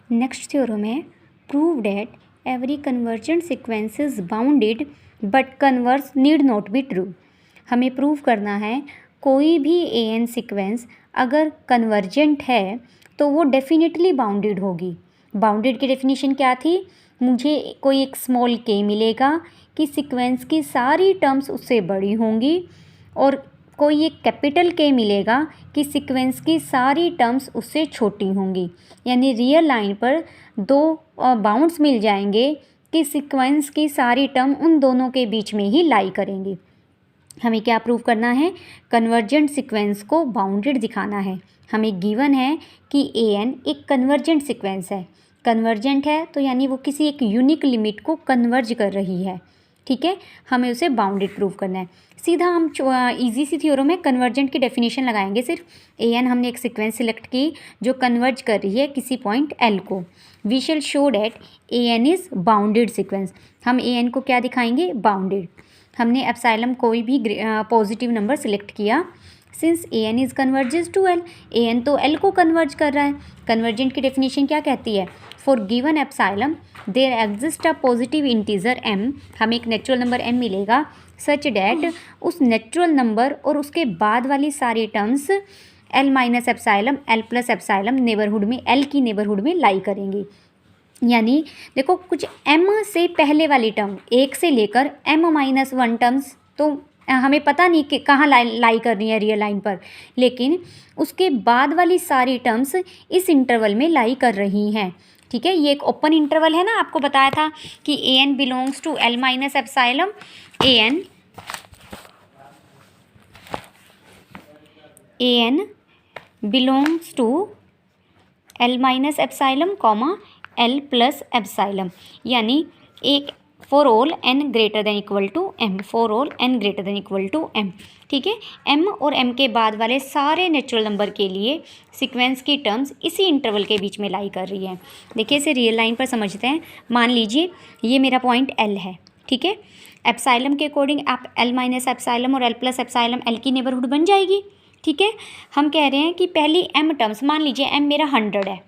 Next theorem है prove that every convergent sequence is bounded but converse need not be true. हमें prove करना है कोई भी an सीक्वेंस अगर कन्वर्जेंट है तो वो डेफिनेटली बाउंडेड होगी। बाउंडेड की डेफिनेशन क्या थी? मुझे कोई एक स्मॉल k मिलेगा कि सीक्वेंस की सारी टर्म्स उससे बड़ी होंगी, और कोई एक कैपिटल K मिलेगा कि सीक्वेंस की सारी टर्म्स उससे छोटी होंगी। यानी रियल लाइन पर दो बाउंड्स मिल जाएंगे कि सीक्वेंस की सारी टर्म उन दोनों के बीच में ही लाई करेंगी। हमें क्या प्रूव करना है? कन्वर्जेंट सीक्वेंस को बाउंडेड दिखाना है। हमें गिवन है कि an एक कन्वर्जेंट सीक्वेंस है। कन्वर्जेंट है तो यानी वो किसी एक यूनिक लिमिट को कन्वर्ज कर रही है। ठीक है, हमें उसे बाउंडेड प्रूव करना है। सीधा हम इजी सी थ्योरम में कन्वर्जेंट की डेफिनेशन लगाएंगे। सिर्फ an हमने एक सीक्वेंस सिलेक्ट की जो कन्वर्ज कर रही है किसी पॉइंट l को। We shall show that an is bounded sequence. हम an को क्या दिखाएंगे? बाउंडेड। हमने एप्सिलॉन कोई भी पॉजिटिव नंबर सिलेक्ट किया। Since an is converges to l, an तो l को कन्वर्ज कर रहा है। कन्वर्जेंट की डेफिनेशन क्या कहती है? For given epsilon there exist a positive integer m, हमें एक नेचुरल नंबर m मिलेगा सच डैट उस नेचुरल नंबर और उसके बाद वाली सारी terms l minus epsilon l plus epsilon neighbourhood में l की नेबरहुड में लाई करेंगी। यानी देखो, कुछ m से पहले वाली टर्म 1 से लेकर m-1 टर्म्स तो हमें पता नहीं कि कहाँ लाई कर रही है रियल लाइन पर, लेकिन उसके बाद वाली सारी टर्म्स इस इंटरवल में लाई कर रही हैं। ठीक है, ये एक ओपन इंटरवल है ना, आपको बताया था कि an belongs to l minus epsilon, an belongs to l minus epsilon comma l plus epsilon, यानी एक for all n greater than equal to m, for all n greater than equal to m। ठीक है, m और m के बाद वाले सारे natural number के लिए सीक्वेंस की टर्म्स इसी इंटरवल के बीच में लाई कर रही है। देखिए, इसे रियल लाइन पर समझते हैं। मान लीजिए ये मेरा पॉइंट l है। ठीक है, एप्सिलॉन के अकॉर्डिंग आप l माइनस एप्सिलॉन और l प्लस एप्सिलॉन l की नेबरहुड बन जाएगी। ठीक है, हम कह रहे हैं कि पहली m टर्म्स, मान लीजिए m मेरा 100 है।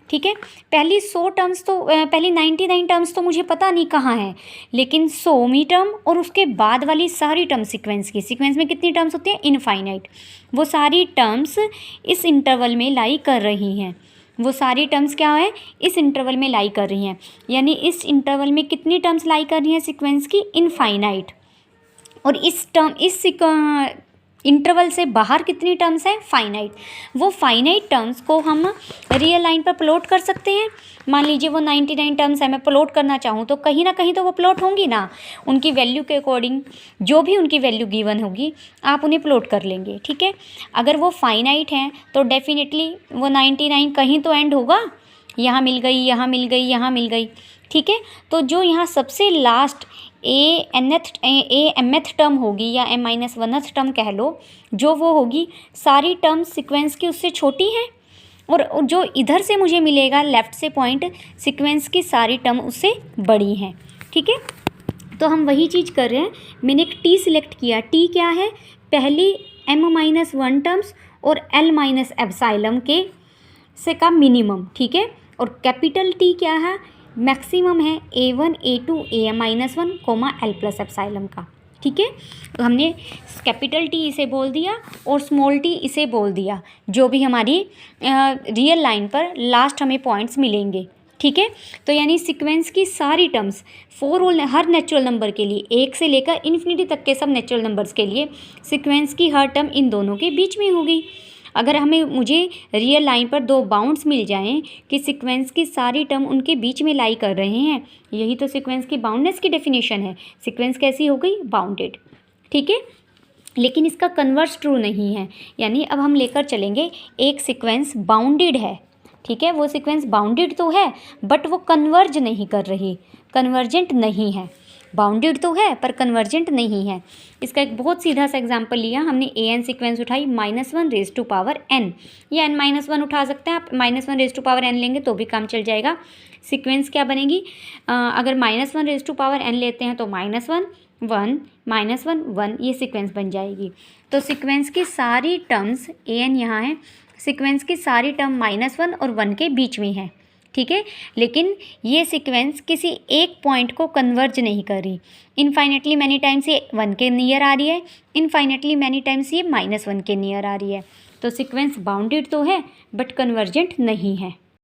ठीक है, पहली 100 टर्म्स तो पहली 99 टर्म्स तो मुझे पता नहीं कहाँ है, लेकिन 100वीं टर्म और उसके बाद वाली सारी टर्म सीक्वेंस में कितनी टर्म्स होती हैं? इनफाइनाइट। वो सारी टर्म्स इस इंटरवल में लाई कर रही हैं। वो सारी टर्म्स क्या है? इस इंटरवल में लाई कर रही हैं। यानी इस इंटरवल में कितनी टर्म्स लाई कर रही हैं सीक्वेंस की? इनफाइनाइट। और इस इंटरवल से बाहर कितनी टर्म्स हैं? फाइनाइट। वो फाइनाइट टर्म्स को हम रियल लाइन पर प्लॉट कर सकते हैं। मान लीजिए वो 99 टर्म्स है, मैं प्लॉट करना चाहूँ तो कहीं ना कहीं तो वो प्लॉट होंगी ना, उनकी वैल्यू के अकॉर्डिंग जो भी उनकी वैल्यू गिवन होगी आप उन्हें प्लॉट कर लेंगे। ठीक है, अगर वो फाइनाइट हैं तो डेफिनेटली वो 99 कहीं तो एंड होगा, यहाँ मिल गई, यहाँ मिल गई, यहाँ मिल गई। ठीक है, तो जो यहाँ सबसे लास्ट mth टर्म होगी या m-1th टर्म कह लो, जो वो होगी सारी टर्म्स सीक्वेंस की उससे छोटी हैं, और जो इधर से मुझे मिलेगा लेफ़्ट से पॉइंट, सीक्वेंस की सारी टर्म उससे बड़ी हैं। ठीक है, तो हम वही चीज़ कर रहे हैं। मैंने एक t सिलेक्ट किया। t क्या है? पहली m-1 टर्म्स और l माइनस एप्सिलॉन के से का मिनिमम। ठीक है, और कैपिटल T क्या है? मैक्सिमम है a1 a2 am-1 coma l plus epsilon का। ठीक है, तो हमने कैपिटल T इसे बोल दिया और स्मॉल t इसे बोल दिया, जो भी हमारी रियल लाइन पर लास्ट हमें पॉइंट्स मिलेंगे। ठीक है, तो यानी सीक्वेंस की सारी terms for all, her natural number के लिए, 1 से लेकर इन्फिनिटी तक के सब नेचुरल नंबर्स के लिए सीक्वेंस की हर टर्म इन दोनों के बीच में होगी। अगर मुझे रियल लाइन पर दो बाउंड्स मिल जाएं कि सीक्वेंस की सारी टर्म उनके बीच में लाई कर रहे हैं, यही तो सीक्वेंस की बाउंडनेस की डेफिनेशन है। सीक्वेंस कैसी हो गई? बाउंडेड। ठीक है, लेकिन इसका कन्वर्स ट्रू नहीं है। यानी अब हम लेकर चलेंगे एक सीक्वेंस बाउंडेड है। ठीक है, वो सीक्वेंस बाउंडेड तो है बट वो कन्वर्ज नहीं कर रही, कन्वर्जेंट नहीं है। बाउंडेड तो है पर कन्वर्जेंट नहीं है। इसका एक बहुत सीधा सा एग्जांपल लिया हमने। an सीक्वेंस उठाई -1⁻n, या n-1 उठा सकते हैं आप, -1⁻n लेंगे तो भी काम चल जाएगा। सीक्वेंस क्या बनेगी? अगर -1⁻n लेते हैं तो -1 1 -1 1, ये सीक्वेंस बन जाएगी। तो सीक्वेंस की सारी टर्म्स an यहाँ है, सीक्वेंस की सारी टर्म -1 और 1 के बीच में है। ठीक है, लेकिन ये सीक्वेंस किसी एक पॉइंट को कन्वर्ज नहीं कर रही। इनफाइनेटली मैनी टाइम्स ये 1 के नियर आ रही है, इनफाइनेटली मैनी टाइम्स ये -1 के नियर आ रही है। तो सीक्वेंस बाउंडेड तो है बट कन्वर्जेंट नहीं है।